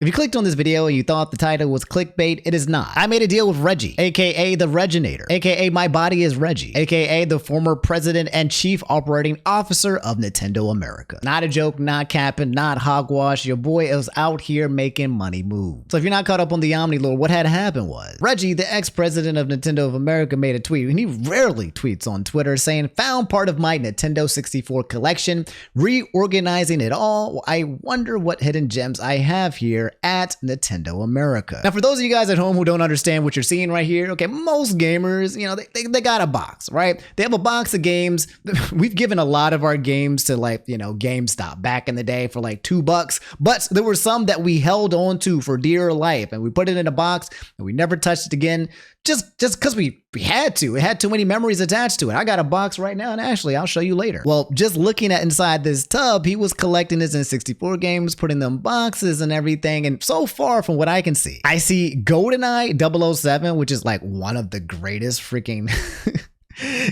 If you clicked on this video and you thought the title was clickbait, it is not. I made a deal with Reggie, aka the Reginator, aka my body is Reggie, aka the former president and chief operating officer of Nintendo America. Not a joke, not capping, not hogwash. Your boy is out here making money move. So if you're not caught up on the Omni lore, what had happened was Reggie, the ex-president of Nintendo of America, made a tweet, and he rarely tweets on Twitter, saying, "Found part of my Nintendo 64 collection, reorganizing it all. I wonder what hidden gems I have here at Nintendo America." Now, for those of you guys at home who don't understand what you're seeing right here, okay, most gamers, you know, they got a box, right? They have a box of games. We've given a lot of our games to, like, you know, GameStop back in the day for like $2, but there were some that we held on to for dear life, and we put it in a box and we never touched it again, just because we had to. It had too many memories attached to it. I got a box right now, and actually, I'll show you later. Well, just looking at inside this tub, he was collecting his N64 games, putting them in boxes and everything, and so far from what I can see, I see GoldenEye 007, which is like one of the greatest freaking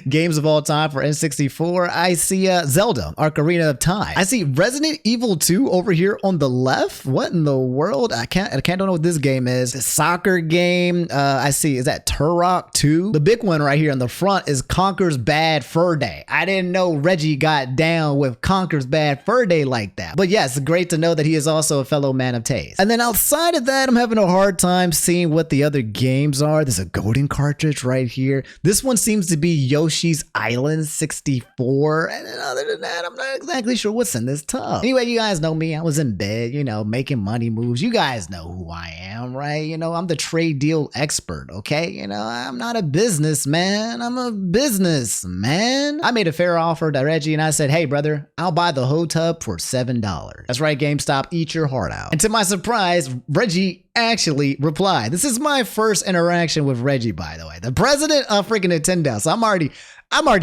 games of all time for N64. I see Zelda, Ocarina of Time. I see Resident Evil 2 over here on the left. What in the world? I don't know what this game is. The soccer game. I see, is that Turok 2? The big one right here in the front is Conker's Bad Fur Day. I didn't know Reggie got down with Conker's Bad Fur Day like that. But yes, great to know that he is also a fellow man of taste. And then outside of that, I'm having a hard time seeing what the other games are. There's a golden cartridge right here. This one seems to be Yoshi's Island 64, and then other than that, I'm not exactly sure what's in this tub. Anyway, you guys know me. I was in bed, you know, making money moves. You guys know who I am, right? You know, I'm the trade deal expert, okay? You know, I'm not a businessman. I'm a businessman. I made a fair offer to Reggie, and I said, "Hey, brother, I'll buy the whole tub for $7. That's right, GameStop, eat your heart out. And to my surprise, Reggie actually replied. This is my first interaction with Reggie, by the way, the president of freaking Nintendo. So I'm already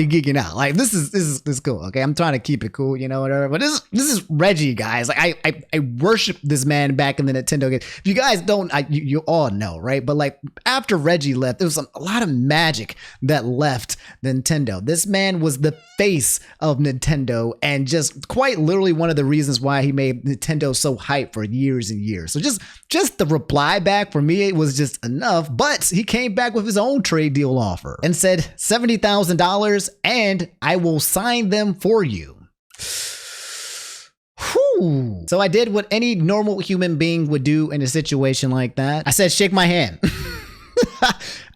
geeking out. Like, this is cool. Okay, I'm trying to keep it cool, you know, whatever. But this is Reggie, guys. Like, I worship this man back in the Nintendo game. If you guys don't, you all know, right? But like, after Reggie left, there was a lot of magic that left Nintendo. This man was the face of Nintendo, and just quite literally one of the reasons why he made Nintendo so hyped for years and years. So just the reply back for me, it was just enough. But he came back with his own trade deal offer and said $70,000 and I will sign them for you. Whew. So I did what any normal human being would do in a situation like that. I said, "Shake my hand."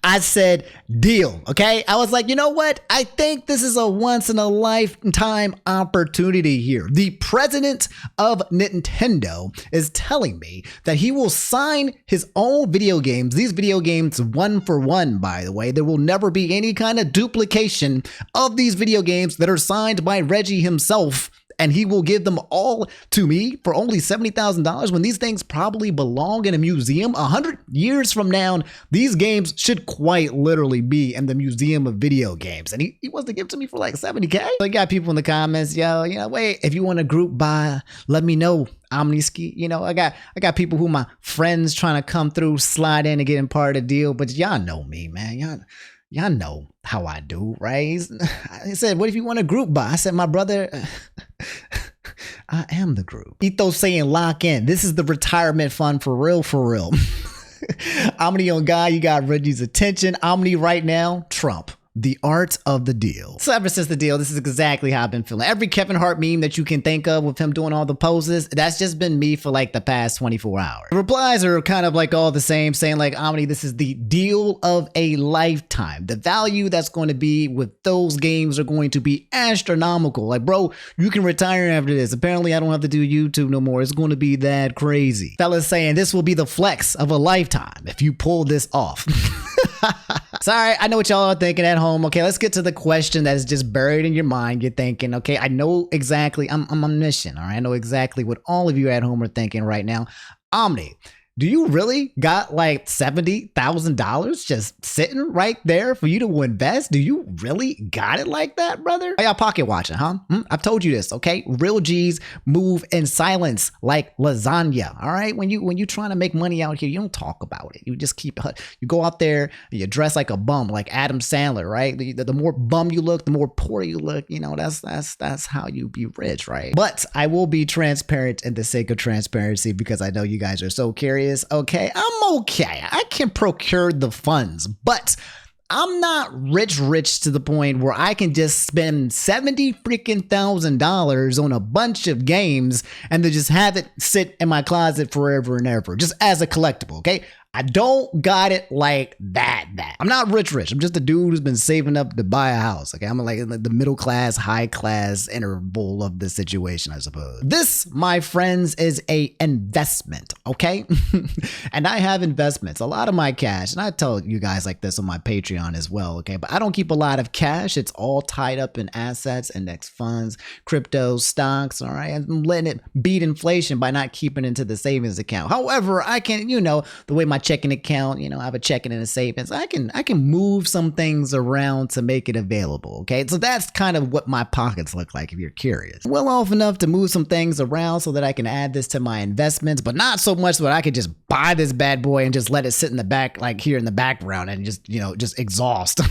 I said, "Deal." Okay. I was like, you know what? I think this is a once in a lifetime opportunity here. The president of Nintendo is telling me that he will sign his own video games. These video games, one for one, by the way. There will never be any kind of duplication of these video games that are signed by Reggie himself. And he will give them all to me for only $70,000 when these things probably belong in a museum. 100 years from now, these games should quite literally be in the Museum of Video Games. And he wants to give it to me for like $70K. So I got people in the comments, yo, you know, wait, if you want a group buy, let me know. Omniski, you know, I got people who my friends trying to come through, slide in and get in part of the deal. But y'all know me, man. Y'all know how I do, right? He said, "What if you want a group buy?" I said, "My brother, I am the group." Ethos saying, "Lock in. This is the retirement fund for real, for real." Omni on guy, you got Reggie's attention. Omni right now, Trump. The art of the deal. So ever since the deal, this is exactly how I've been feeling. Every Kevin Hart meme that you can think of with him doing all the poses, that's just been me for like the past 24 hours. The replies are kind of like all the same, saying like, "Omni, this is the deal of a lifetime. The value that's going to be with those games are going to be astronomical. Like, bro, you can retire after this. Apparently, I don't have to do YouTube no more. It's going to be that crazy." Fellas saying this will be the flex of a lifetime if you pull this off. Sorry, I know what y'all are thinking at home. Okay, let's get to the question that is just buried in your mind. You're thinking, okay, I know exactly, I'm omniscient, all right? I know exactly what all of you at home are thinking right now. Omni, Do you really got like $70,000 just sitting right there for you to invest? Do you really got it like that, brother? Are y'all pocket watching, huh? I've told you this, okay? Real G's move in silence like lasagna, all right? When you trying to make money out here, you don't talk about it. You just keep, you go out there, you dress like a bum, like Adam Sandler, right? The more bum you look, the more poor you look. You know, that's how you be rich, right? But I will be transparent in the sake of transparency because I know you guys are so curious. Okay, I'm okay. I can procure the funds, but I'm not rich to the point where I can just spend $70,000 on a bunch of games and then just have it sit in my closet forever and ever, just as a collectible, okay? I don't got it like that. I'm not rich. I'm just a dude who's been saving up to buy a house. Okay, I'm like in the middle class, high class interval of the situation, I suppose. This, my friends, is a investment. Okay, and I have investments. A lot of my cash, and I tell you guys like this on my Patreon as well. Okay, but I don't keep a lot of cash. It's all tied up in assets, index funds, crypto, stocks. All right, I'm letting it beat inflation by not keeping it into the savings account. However, I can, the way my checking account, I have a checking and a savings. I can move some things around to make it available. Okay, so that's kind of what my pockets look like if you're curious. Well off enough to move some things around so that I can add this to my investments, but not so much that I could just buy this bad boy and just let it sit in the back, like here in the background, and just exhaust.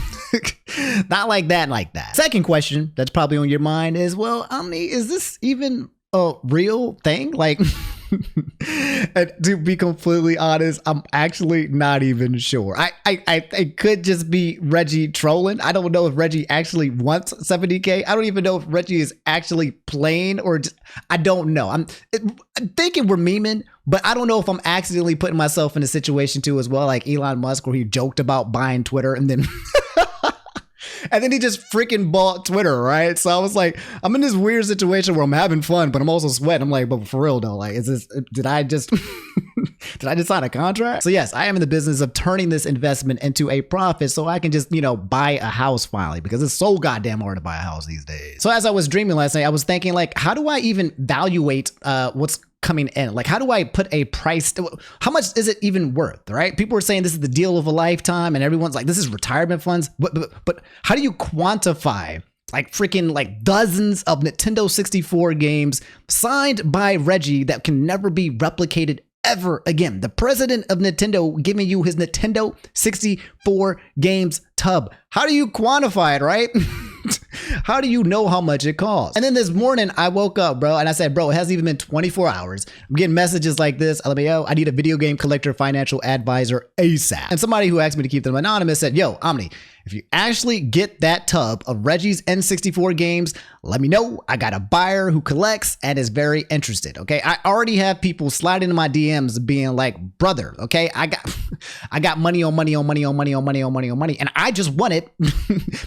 Not like that. Second question that's probably on your mind is, well, Omni, is this even a real thing? Like, and to be completely honest, I'm actually not even sure. I could just be Reggie trolling. I don't know if Reggie actually wants 70K. I don't even know if Reggie is actually playing or just, I don't know. I'm thinking we're memeing, but I don't know if I'm accidentally putting myself in a situation too as well, like Elon Musk, where he joked about buying Twitter and then and then he just freaking bought Twitter, right? So I was like, I'm in this weird situation where I'm having fun, but I'm also sweating. I'm like, but for real though, like, did I just sign a contract? So yes, I am in the business of turning this investment into a profit so I can just, buy a house finally, because it's so goddamn hard to buy a house these days. So as I was dreaming last night, I was thinking like, how do I even evaluate what's coming in? Like, how do I put a price? How much is it even worth, right? People are saying this is the deal of a lifetime and everyone's like, this is retirement funds. But how do you quantify like freaking like dozens of Nintendo 64 games signed by Reggie that can never be replicated ever again? The president of Nintendo giving you his Nintendo 64 games tub. How do you quantify it, right? How do you know how much it costs? And then this morning I woke up, bro, and I said, bro, it hasn't even been 24 hours. I'm getting messages like this. LMAO, I need a video game collector financial advisor ASAP. And somebody who asked me to keep them anonymous said, yo, Omni, if you actually get that tub of Reggie's N64 games, let me know. I got a buyer who collects and is very interested. Okay, I already have people sliding into my DMs being like, brother, okay, I got money on money, and I just want it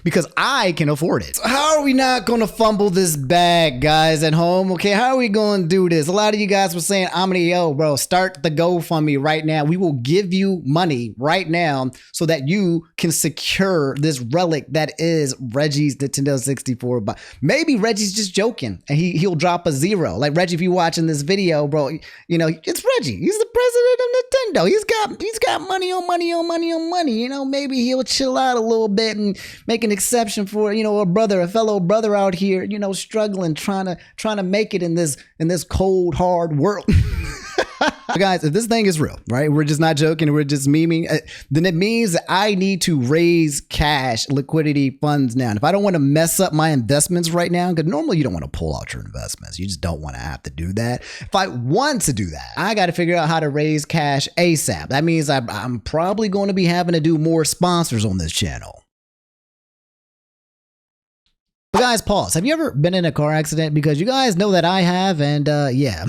because I can afford it. So how are we not going to fumble this bag, guys at home? Okay, how are we going to do this? A lot of you guys were saying, Omni, yo, bro, start the GoFundMe right now. We will give you money right now so that you can secure this relic that is Reggie's Nintendo 64. But maybe Reggie's just joking and he'll drop a zero. Like, Reggie, if you're watching this video, bro, it's Reggie. He's the president of Nintendo. He's got money on money. Maybe he'll chill out a little bit and make an exception for, a fellow brother out here, struggling, trying to make it in this cold, hard world. Guys, if this thing is real, right? We're just not joking. We're just memeing. Then it means that I need to raise cash, liquidity funds now. And if I don't want to mess up my investments right now, because normally you don't want to pull out your investments. You just don't want to have to do that. If I want to do that, I got to figure out how to raise cash ASAP. That means I'm probably going to be having to do more sponsors on this channel. But guys, pause. Have you ever been in a car accident? Because you guys know that I have, and yeah,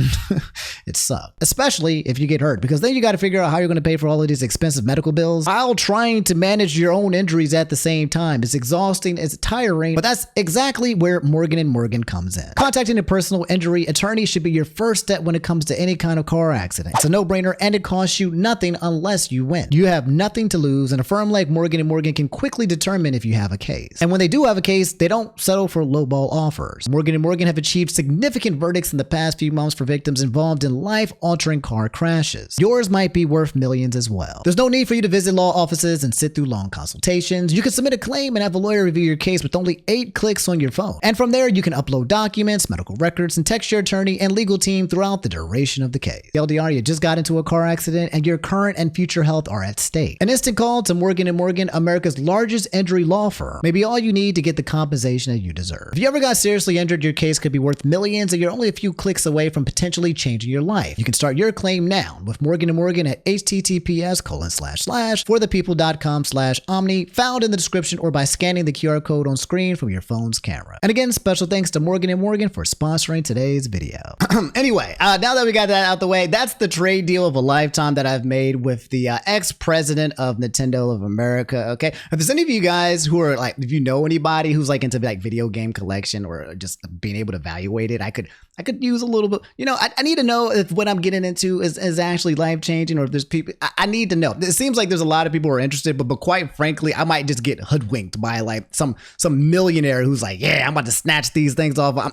it sucked. Especially if you get hurt, because then you got to figure out how you're going to pay for all of these expensive medical bills while trying to manage your own injuries at the same time. It's exhausting, it's tiring, but that's exactly where Morgan & Morgan comes in. Contacting a personal injury attorney should be your first step when it comes to any kind of car accident. It's a no-brainer, and it costs you nothing unless you win. You have nothing to lose, and a firm like Morgan & Morgan can quickly determine if you have a case. And when they do have a case, they don't sell settle for lowball offers. Morgan & Morgan have achieved significant verdicts in the past few months for victims involved in life-altering car crashes. Yours might be worth millions as well. There's no need for you to visit law offices and sit through long consultations. You can submit a claim and have a lawyer review your case with only 8 clicks on your phone. And from there, you can upload documents, medical records, and text your attorney and legal team throughout the duration of the case. LDR, you just got into a car accident and your current and future health are at stake. An instant call to Morgan & Morgan, America's largest injury law firm, may be all you need to get the compensation that you deserve. If you ever got seriously injured, your case could be worth millions and you're only a few clicks away from potentially changing your life. You can start your claim now with Morgan & Morgan at https://forthepeople.com/omni, found in the description or by scanning the QR code on screen from your phone's camera. And again, special thanks to Morgan & Morgan for sponsoring today's video. Anyway, now that we got that out the way, that's the trade deal of a lifetime that I've made with the ex-president of Nintendo of America. Okay, if there's any of you guys who are like, if you know anybody who's like into like video game collection or just being able to evaluate it, I could use a little bit. You know, I need to know if what I'm getting into is actually life changing, or if there's people. I need to know. It seems like there's a lot of people who are interested, but quite frankly, I might just get hoodwinked by like some millionaire who's like, yeah, I'm about to snatch these things off.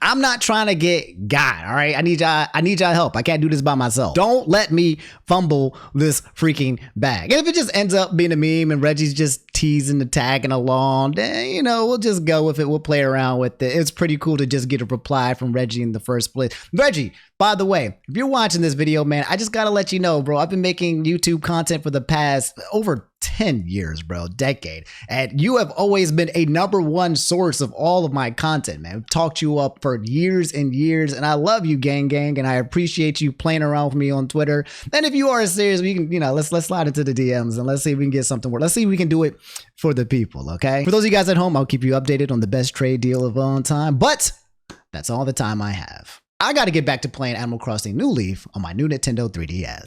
I'm not trying to get got. All right, I need y'all help. I can't do this by myself. Don't let me fumble this freaking bag. And if it just ends up being a meme and Reggie's just teasing and tagging along, then, you know, we'll just go with it. We'll play around with it. It's pretty cool to just get a reply from Reggie in the first place. Reggie, by the way, if you're watching this video, man, I just gotta let you know, bro, I've been making YouTube content for the past over 10 years, bro, decade. And you have always been a #1 source of all of my content, man. I've talked you up for years and years, and I love you, gang, and I appreciate you playing around with me on Twitter. And if you are serious, we can, you know, let's slide into the DMs and let's see if we can get something. Let's see if we can do it for the people, okay? For those of you guys at home, I'll keep you updated on the best trade deal of all time, but that's all the time I have. I got to get back to playing Animal Crossing New Leaf on my new Nintendo 3DS.